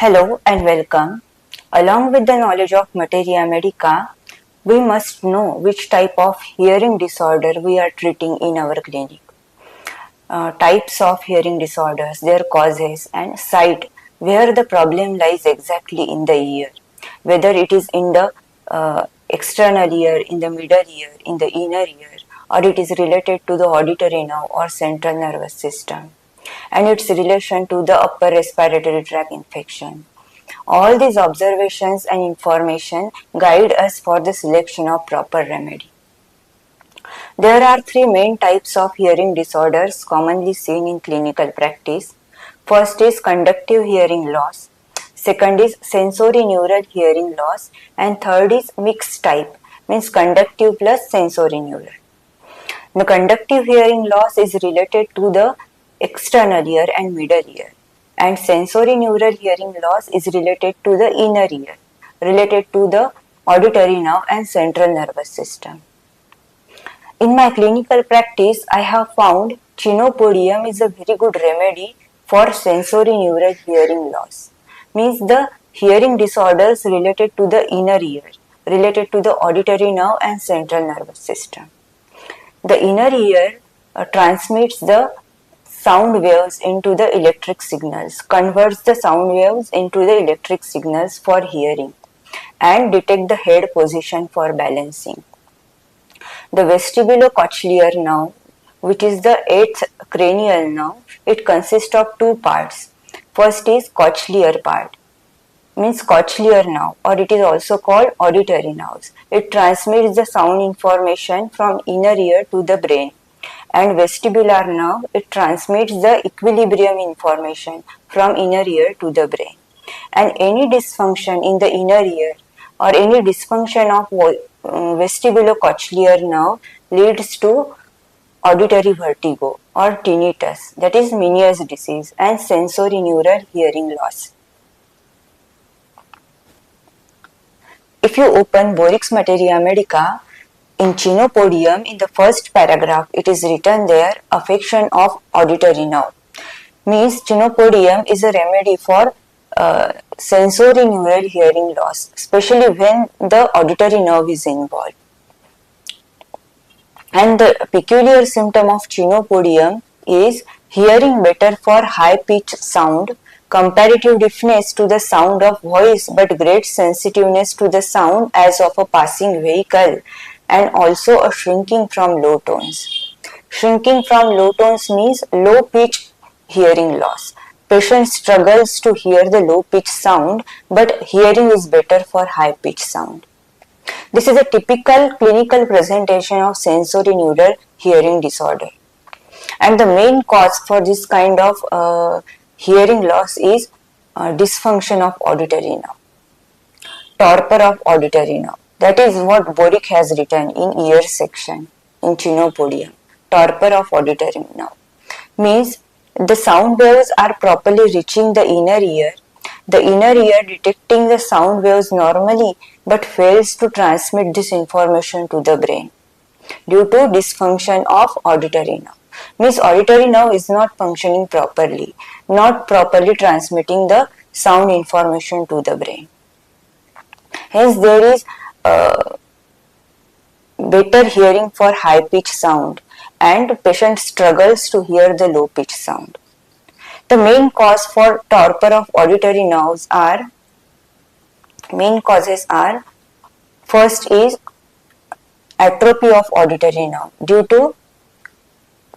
Hello and welcome. Along with the knowledge of materia medica, we must know which type of hearing disorder we are treating in our clinic. Types of hearing disorders, their causes, and site where the problem lies exactly in the ear, whether it is in the external ear, in the middle ear, in the inner ear, or it is related to the auditory nerve or central nervous system, and its relation to the upper respiratory tract infection. All these observations and information guide us for the selection of proper remedy. There are three main types of hearing disorders commonly seen in clinical practice. First is conductive hearing loss, second is sensorineural hearing loss, and third is mixed type, means conductive plus sensorineural. The conductive hearing loss is related to the external ear and middle ear, and sensorineural hearing loss is related to the inner ear, related to the auditory nerve and central nervous system. In my clinical practice, I have found chenopodium is a very good remedy for sensorineural hearing loss. Means the hearing disorders related to the inner ear, related to the auditory nerve and central nervous system. The inner ear transmits the sound waves into the electric signals, converts the sound waves into the electric signals for hearing, and detect the head position for balancing. The vestibulocochlear nerve, which is the eighth cranial nerve, it consists of two parts. First is cochlear part, means cochlear nerve, or it is also called auditory nerves. It transmits the sound information from inner ear to the brain. And vestibular nerve, it transmits the equilibrium information from inner ear to the brain. And any dysfunction in the inner ear or any dysfunction of vestibulocochlear nerve leads to auditory vertigo or tinnitus, that is Meniere's disease, and sensorineural hearing loss. If you open Borix Materia Medica, in chenopodium, in the first paragraph, it is written there, affection of auditory nerve. Means chenopodium is a remedy for sensorineural hearing loss, especially when the auditory nerve is involved. And the peculiar symptom of chenopodium is hearing better for high-pitched sound, comparative deafness to the sound of voice but great sensitiveness to the sound as of a passing vehicle, and also a shrinking from low tones. Shrinking from low tones means low pitch hearing loss. Patient struggles to hear the low pitch sound, but hearing is better for high pitch sound. This is a typical clinical presentation of sensorineural hearing disorder. And the main cause for this kind of hearing loss is dysfunction of auditory nerve, torpor of auditory nerve. That is what Boric has written in ear section in chenopodium. Torpor of auditory nerve means the sound waves are properly reaching the inner ear. The inner ear detecting the sound waves normally but fails to transmit this information to the brain due to dysfunction of auditory nerve. Means auditory nerve is not functioning properly, not properly transmitting the sound information to the brain. Hence there is better hearing for high pitch sound, and patient struggles to hear the low pitch sound. The main cause for torpor of auditory nerves are, main causes are, first is atrophy of auditory nerve due to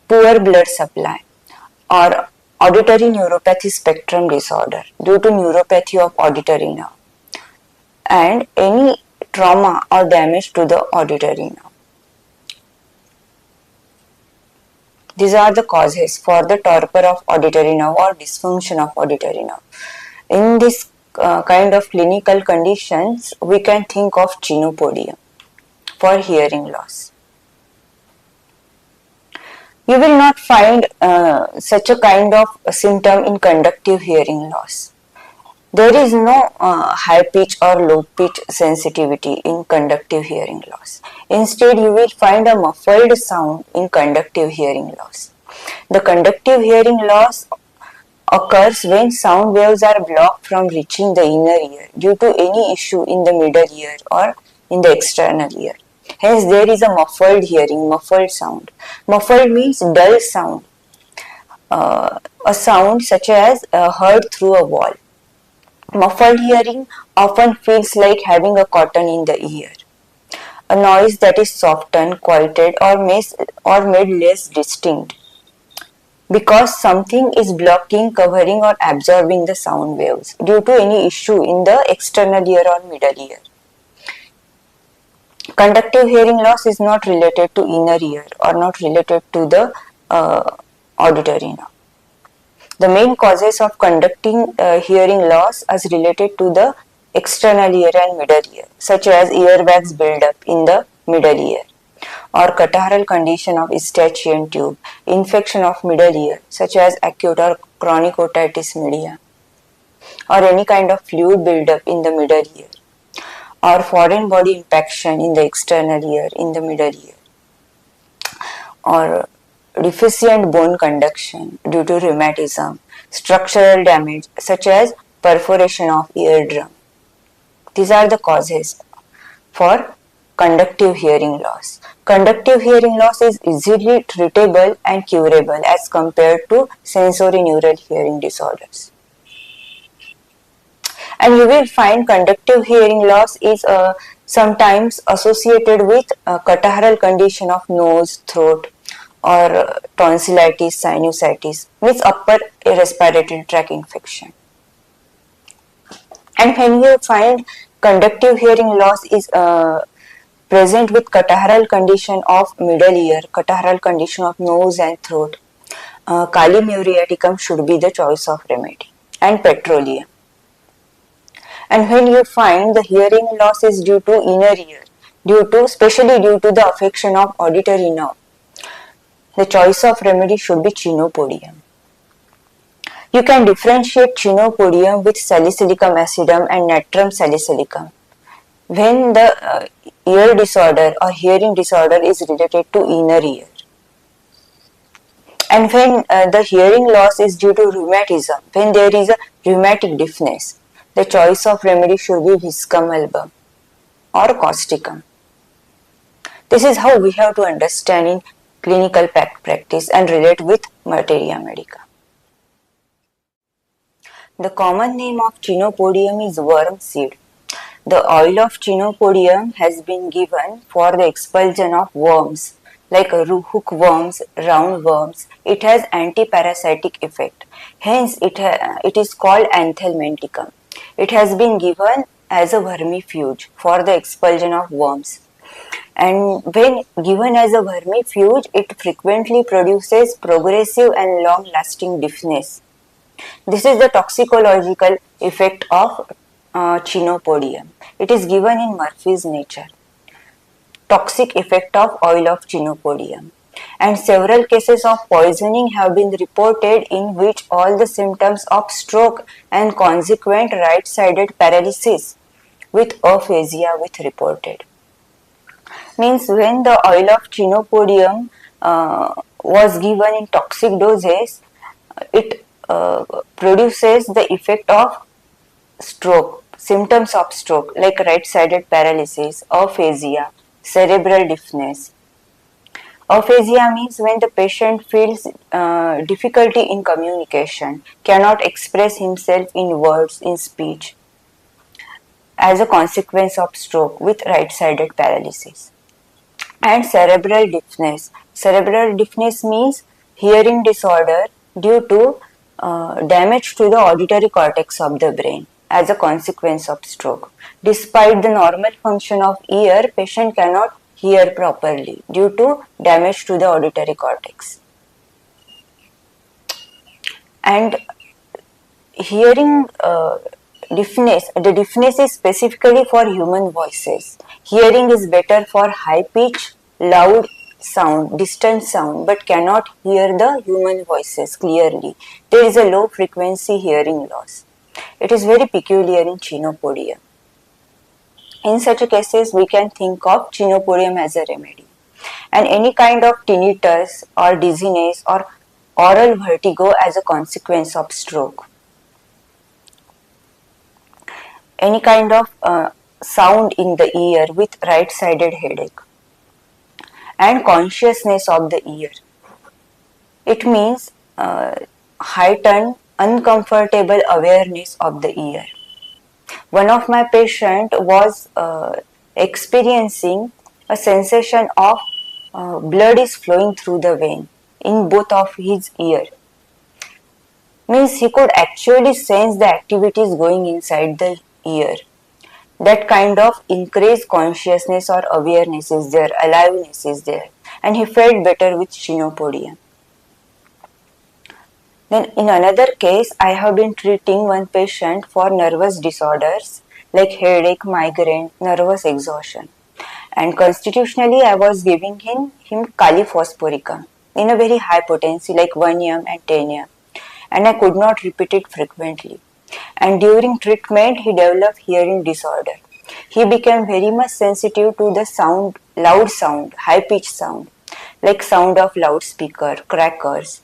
poor blood supply, or auditory neuropathy spectrum disorder due to neuropathy of auditory nerve, and any trauma or damage to the auditory nerve. These are the causes for the torpor of auditory nerve or dysfunction of auditory nerve. In this kind of clinical conditions, we can think of chenopodium for hearing loss. You will not find such a kind of symptom in conductive hearing loss. There is no high pitch or low pitch sensitivity in conductive hearing loss. Instead, you will find a muffled sound in conductive hearing loss. The conductive hearing loss occurs when sound waves are blocked from reaching the inner ear due to any issue in the middle ear or in the external ear. Hence, there is a muffled hearing, muffled sound. Muffled means dull sound, a sound such as heard through a wall. Muffled hearing often feels like having a cotton in the ear, a noise that is softened, quieted, or made less distinct because something is blocking, covering, or absorbing the sound waves due to any issue in the external ear or middle ear. Conductive hearing loss is not related to inner ear or not related to the auditory nerve. The main causes of conducting hearing loss is related to the external ear and middle ear, such as earwax buildup in the middle ear, or catarrhal condition of eustachian tube, infection of middle ear, such as acute or chronic otitis media, or any kind of fluid buildup in the middle ear, or foreign body impaction in the external ear, in the middle ear, or deficient bone conduction due to rheumatism, structural damage such as perforation of eardrum. These are the causes for conductive hearing loss. Conductive hearing loss is easily treatable and curable as compared to sensorineural hearing disorders. And you will find conductive hearing loss is sometimes associated with catarrhal condition of nose, throat, or tonsillitis, sinusitis, means upper respiratory tract infection. And when you find conductive hearing loss is present with catarrhal condition of middle ear, catarrhal condition of nose and throat, kali muriaticum should be the choice of remedy, and petroleum. And when you find the hearing loss is due to inner ear, especially due to the affection of auditory nerve, the choice of remedy should be chenopodium. You can differentiate chenopodium with salicylicum acidum and natrum salicylicum when the ear disorder or hearing disorder is related to inner ear. And when the hearing loss is due to rheumatism, when there is a rheumatic deafness, the choice of remedy should be viscum album or causticum. This is how we have to understand in clinical practice and relate with materia medica. The common name of chenopodium is worm seed. The oil of chenopodium has been given for the expulsion of worms like hookworms, roundworms. It has anti-parasitic effect. Hence, it is called anthelminticum. It has been given as a vermifuge for the expulsion of worms. And when given as a vermifuge, it frequently produces progressive and long-lasting deafness. This is the toxicological effect of chenopodium. It is given in Murphy's Nature. Toxic effect of oil of chenopodium. And several cases of poisoning have been reported in which all the symptoms of stroke and consequent right-sided paralysis with aphasia were reported. Means when the oil of chenopodium was given in toxic doses, it produces the effect of stroke, symptoms of stroke like right-sided paralysis, aphasia, cerebral deafness. Aphasia means when the patient feels difficulty in communication, cannot express himself in words, in speech, as a consequence of stroke with right-sided paralysis. And cerebral deafness. Cerebral deafness means hearing disorder due to damage to the auditory cortex of the brain as a consequence of stroke. Despite the normal function of ear, patient cannot hear properly due to damage to the auditory cortex. And hearing deafness, the deafness is specifically for human voices. Hearing is better for high pitch, loud sound, distant sound, but cannot hear the human voices clearly. There is a low frequency hearing loss. It is very peculiar in chenopodium. In such cases, we can think of chenopodium as a remedy. And any kind of tinnitus or dizziness or oral vertigo as a consequence of stroke. Any kind of sound in the ear with right-sided headache. And consciousness of the ear. It means heightened, uncomfortable awareness of the ear. One of my patient was experiencing a sensation of blood is flowing through the vein in both of his ear. Means he could actually sense the activities going inside the ear. That kind of increased consciousness or awareness is there, aliveness is there, and he felt better with chenopodium. Then in another case, I have been treating one patient for nervous disorders like headache, migraine, nervous exhaustion. And constitutionally, I was giving him caliphosphoricum in a very high potency like 1 m and 10 m. And I could not repeat it frequently. And during treatment, he developed hearing disorder. He became very much sensitive to the sound, loud sound, high-pitched sound, like sound of loudspeaker, crackers,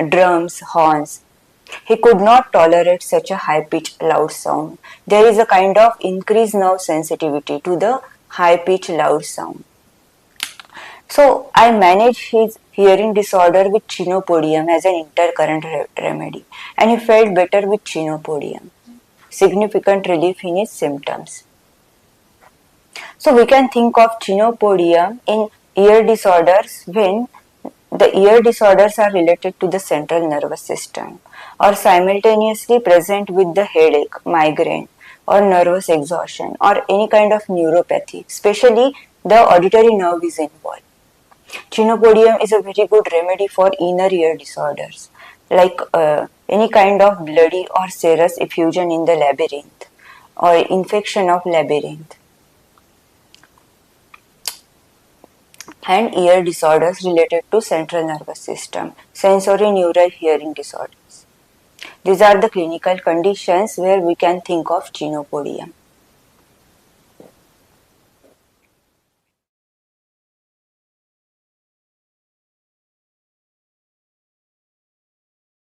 drums, horns. He could not tolerate such a high-pitched loud sound. There is a kind of increased nerve sensitivity to the high-pitched loud sound. So I managed his hearing disorder with chenopodium as an intercurrent remedy, and he felt better with chenopodium. Significant relief in his symptoms. So we can think of chenopodium in ear disorders when the ear disorders are related to the central nervous system or simultaneously present with the headache, migraine or nervous exhaustion or any kind of neuropathy, especially the auditory nerve is involved. Chenopodium is a very good remedy for inner ear disorders like any kind of bloody or serous effusion in the labyrinth or infection of labyrinth. And ear disorders related to central nervous system, sensory neural hearing disorders. These are the clinical conditions where we can think of chenopodium.